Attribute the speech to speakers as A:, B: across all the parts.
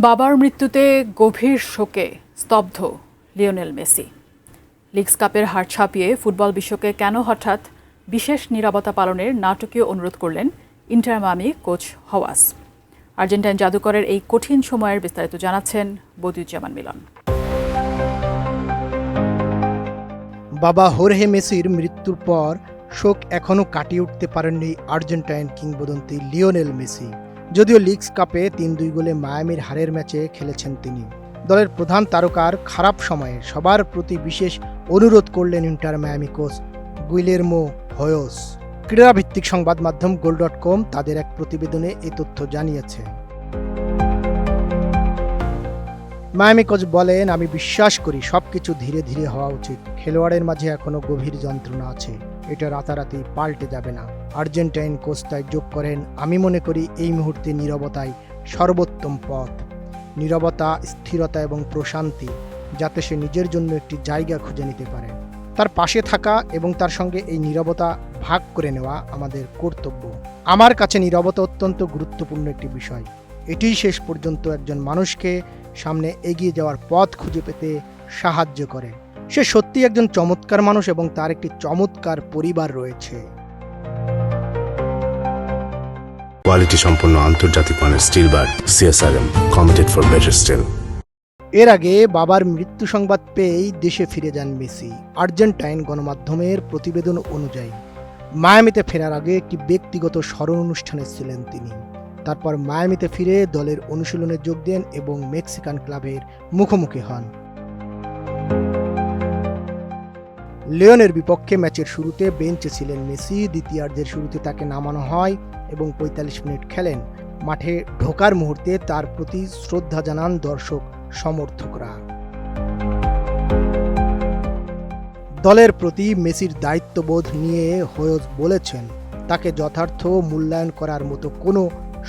A: বাবার মৃত্যুতে গভীর শোকে স্তব্ধ লিওনেল মেসি। লিগস কাপের হার ছাপিয়ে ফুটবল বিশ্বকে কেন হঠাৎ বিশেষ নীরবতা পালনের নাটকীয় অনুরোধ করলেন ইন্টার মায়ামি কোচ হওয়াস। আর্জেন্টাইন জাদুকরের এই কঠিন সময়ের বিস্তারিত জানাচ্ছেন বদিউজ্জামান মিলন।
B: বাবা হোর্হে মেসির মৃত্যুর পর শোক এখনও কাটিয়ে উঠতে পারেননি আর্জেন্টাইন কিংবদন্তি লিওনেল মেসি। যদিও লিগস কাপে ৩-২ গোলে মায়ামির হারের ম্যাচে খেলেছেন তিনি। দলের প্রধান তারকার খারাপ সময়ে সবার প্রতি বিশেষ অনুরোধ করলেন ইন্টার মায়ামি কোচ গুইলেরমো হয়োস। ক্রীড়াভিত্তিক সংবাদ মাধ্যম গোল.কম তাদের এক প্রতিবেদনে এই তথ্য জানিয়েছে। মায়ামি কোচ বলেন, আমি বিশ্বাস করি সবকিছু ধীরে ধীরে হওয়া উচিত। খেলোয়াড়ের মাঝে এখনো গভীর যন্ত্রণা আছে, এটা রাতারাতি পাল্টে যাবে না। আর্জেন্টাইন কোচ তাই যোগ করেন, আমি মনে করি এই মুহূর্তে নীরবতাই সর্বোত্তম পথ। নীরবতা, স্থিরতা এবং প্রশান্তি, যাতে সে নিজের জন্য একটি জায়গা খুঁজে নিতে পারে। তার পাশে থাকা এবং তার সঙ্গে এই নীরবতা ভাগ করে নেওয়া আমাদের কর্তব্য। আমার কাছে নীরবতা অত্যন্ত গুরুত্বপূর্ণ একটি বিষয়। এটিই শেষ পর্যন্ত একজন মানুষকে সামনে এগিয়ে যাওয়ার পথ খুঁজে পেতে সাহায্য করে। সে সত্যি একজন চমৎকার মানুষ এবং তার একটি চমৎকার পরিবার রয়েছে।
C: কোয়ালিটি সম্পন্ন আন্তর্জাতিক মানের still bar CSRM, committed for better still.
B: এর আগে বাবার মৃত্যু সংবাদ পেয়েই দেশে ফিরে যান মেসি। আর্জেন্টাইন গণমাধ্যমের প্রতিবেদন অনুযায়ী মায়ামিতে ফেরার আগে একটি ব্যক্তিগত স্মরণ অনুষ্ঠানে ছিলেন তিনি। তারপর মায়ামিতে ফিরে দলের অনুশীলনে যোগ দেন এবং মেক্সিকান ক্লাবের মুখোমুখি হন। লিওনের বিপক্ষে ম্যাচের শুরুতে বেঞ্চে ছিলেন মেসি। দ্বিতীয়ার্ধের শুরুতে তাকে নামানো হয় এবং ৪৫ মিনিট খেলেন। মাঠে ঢোকার মুহূর্তে তার প্রতি শ্রদ্ধা জানান দর্শক সমর্থকরা। দলের প্রতি মেসির দায়িত্ববোধ নিয়ে হয়োস বলেছেন, তাকে যথার্থ মূল্যায়ন করার মতো কোনো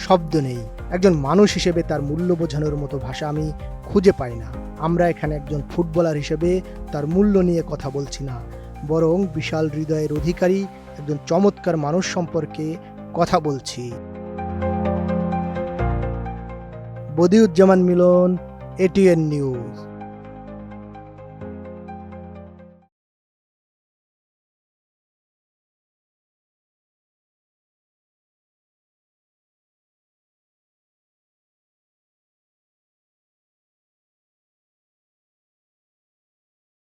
B: শব্দ নেই। একজন মানুষ হিসেবে তার মূল্য বোঝানোর মতো ভাষা আমি খুঁজে পাই না। আমরা এখানে একজন ফুটবলার হিসেবে তার মূল্য নিয়ে কথা বলছি না, বরং বিশাল হৃদয়ের অধিকারী একজন চমৎকার মানুষ সম্পর্কে কথা বলছি। বদিউজ্জামান মিলন, ATN নিউজ।